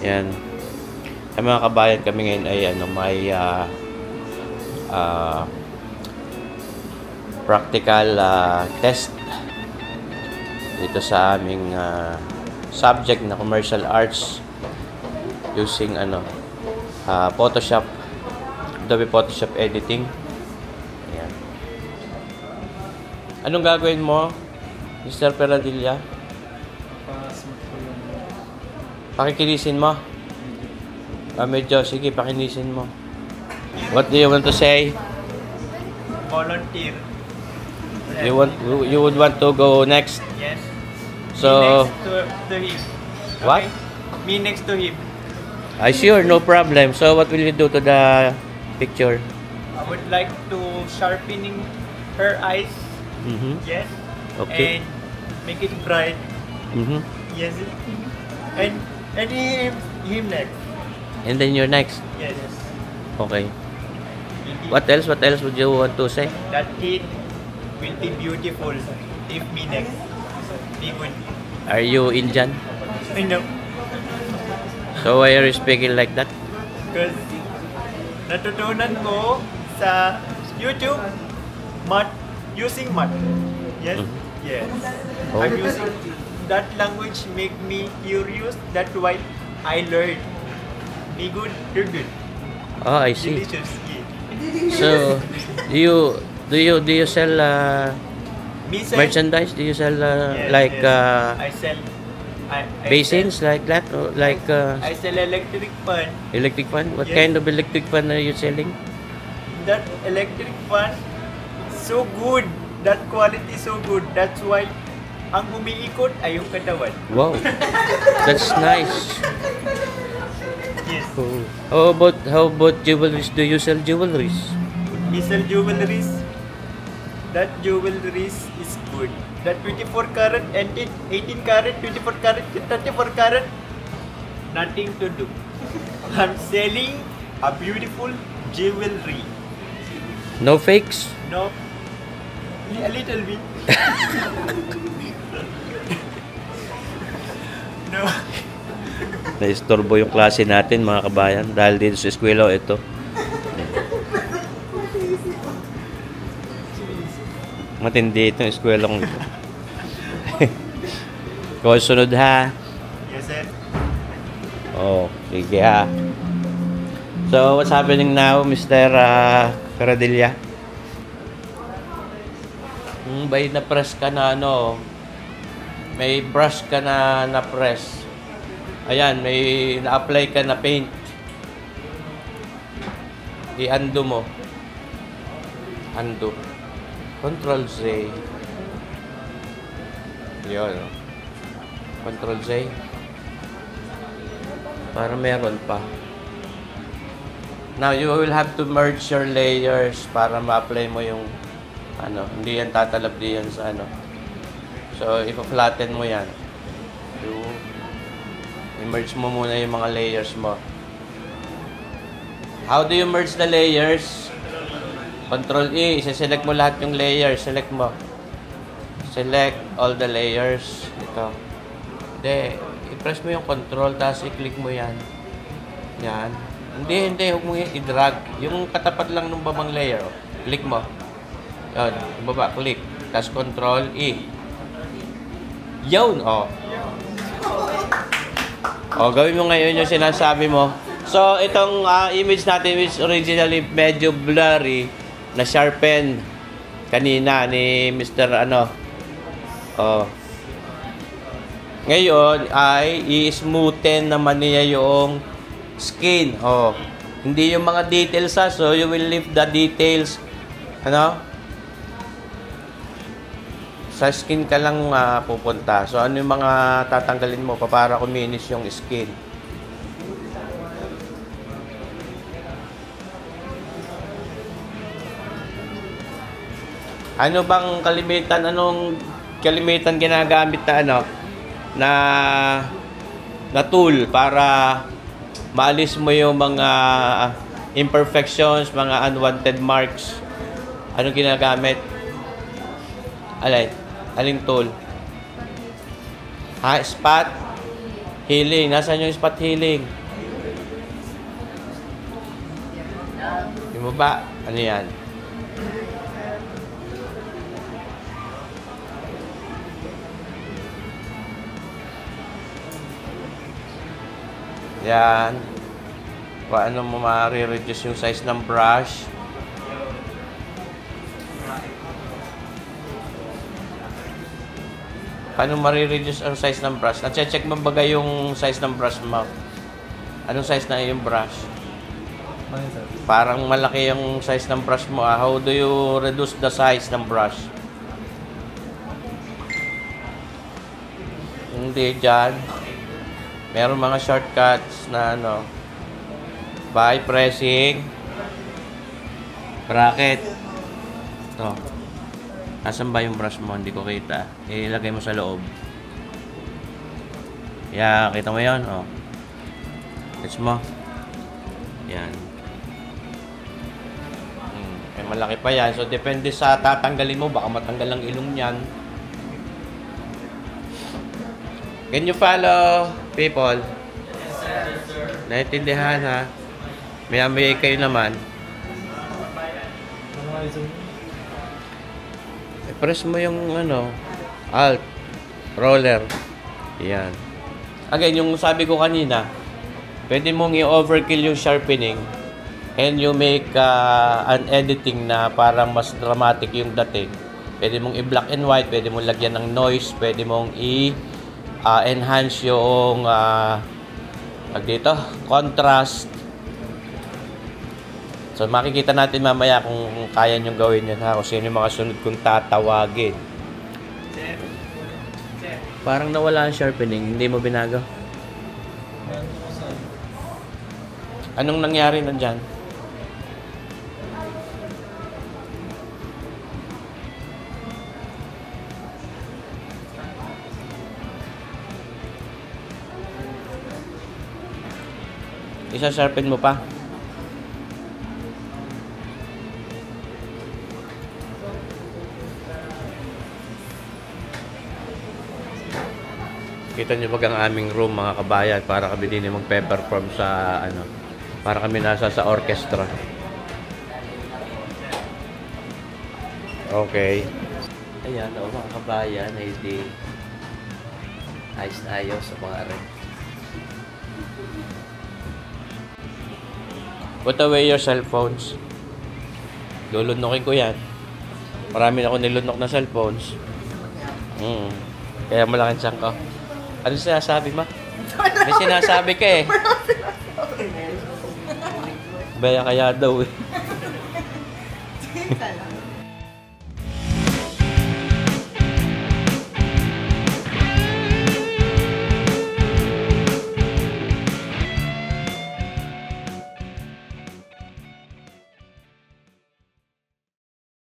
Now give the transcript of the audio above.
Yan. Sa mga kabayan kami ngayon ay may practical test dito sa aming subject na commercial arts using Photoshop, Adobe Photoshop editing. Ayan. Anong gagawin mo, Mr. Peradilla? Pakikinisin mo? Medyo, sige, pakinisin mo. What do you want to say? Volunteer. You would want to go next? Yes. So, Me next to him. what? Okay? Me next to him. Sure, no problem. So, what will you do to the picture? I would like to sharpening her eyes. Mm-hmm. Yes. Okay. And make it bright. Mm-hmm. Yes. And him next. And then you're next. Yes. Okay. What else? What else would you want to say? That kid will be beautiful if me next. Be good. Are you Indian? I know. So why are you speaking like that? Because natutunan ko sa YouTube using math. Yes? Mm-hmm. Yes. Oh. I'm using that language make me curious. That's why I learned. Be good, you're good. Oh, I see. Delicious. Yeah. So, do you sell Me sell, merchandise? Do you sell yes, like yes. I sell. I basins like that? Or like I sell electric fan. electric fan? What Yes. kind of electric fan are you selling? That electric fan so good. That quality so good. That's why ang umiikot ay yung katawan. Wow, that's nice. Yes. Cool. How about jewelries? Do you sell jewelries? We sell jewelries. That jewelries is good. That 24 karat, 18 karat, 24 karat, 34 karat, nothing to do. I'm selling a beautiful jewelry. No fakes? No, a little bit. No. Naistorbo yung klase natin mga kabayan dahil dito sa eskwela ito. Matindi itong eskwelong ito. Kung sunod ha. Yes, sir. Oh, sige ha. So, what's happening now, Mr. Peradilla? May na-press ka na may brush ka na na-press. Ayan, may na-apply ka na paint. I-undo mo. Undo. Control Z. Yun. Control Z. Para meron pa. Now, you will have to merge your layers para ma-apply mo yung hindi yan tatalab diyan sa So, ipa-flatten mo yan. I-merge mo muna yung mga layers mo. How do you merge the layers? Control E. Isa-select mo lahat yung layers. Select mo. Select all the layers. Ito. Hindi. I-press mo yung control, tapos i-click mo yan. Yan. Hindi. Huwag mo yan i-drag. Yung katapat lang ng babang layer. Click mo. Yan. Yung baba. Click. Tapos control E. Yun. Gawin mo ngayon yung sinasabi mo. So, itong image natin which originally medyo blurry, na sharpen kanina ni Mr. Ngayon ay i-smoothen naman niya yung skin. Hindi yung mga details so you will leave the details sa skin ka lang pupunta. So, ano yung mga tatanggalin mo para kuminis yung skin? Ano bang kalimitan? Anong kalimitan ginagamit na tool para maalis mo yung mga imperfections, mga unwanted marks? Anong ginagamit? Aling tool? Spot? Healing. Nasaan yung spot healing? Yung baba. Ano yan? Yan. Paano mo ma-reduce yung size ng brush? Paano ma-reduce ang size ng brush? Nache-check mo ba yung size ng brush mo? Anong size na yung brush? Parang malaki yung size ng brush mo. How do you reduce the size ng brush? Hindi dyan. Meron mga shortcuts na ano. By pressing bracket. Ito. Asan ba yung brush mo? Hindi ko kita. Ilagay mo sa loob. Yeah, kita mo yun? Oh. Gets mo? Yan. Eh, malaki pa yan. So, depende sa tatanggalin mo. Baka matanggal ang ilong niyan. Can you follow, people? Yes, sir. Naintindihan, ha? May kayo naman. Press mo yung ano, alt, roller. Yan. Again, yung sabi ko kanina, pwede mong i-overkill yung sharpening and you make an editing na parang mas dramatic yung dating. Pwede mong i-black and white, pwede mong lagyan ng noise, pwede mong enhance yung dito, contrast. So, makikita natin mamaya kung kaya nyo gawin yun, ha? Kung sino yung mga sunod kong tatawagin. Parang nawala ang sharpening. Hindi mo binago? Anong nangyari nandyan? Isa-sharpen mo pa? Kita nyo ba ang aming room, mga kabayan, para kami din mag-perform sa ano, para kami nasa sa orchestra. Okay. Ayan, mga kabayan, ay di ayos na ayos sa mga rin. Put away your cellphones. Lulunokin ko yan. Marami na ako nilunok na cellphones. Kaya malaking chunk ko. Ano sinasabi mo? May sinasabi ka eh. Baya kaya daw eh.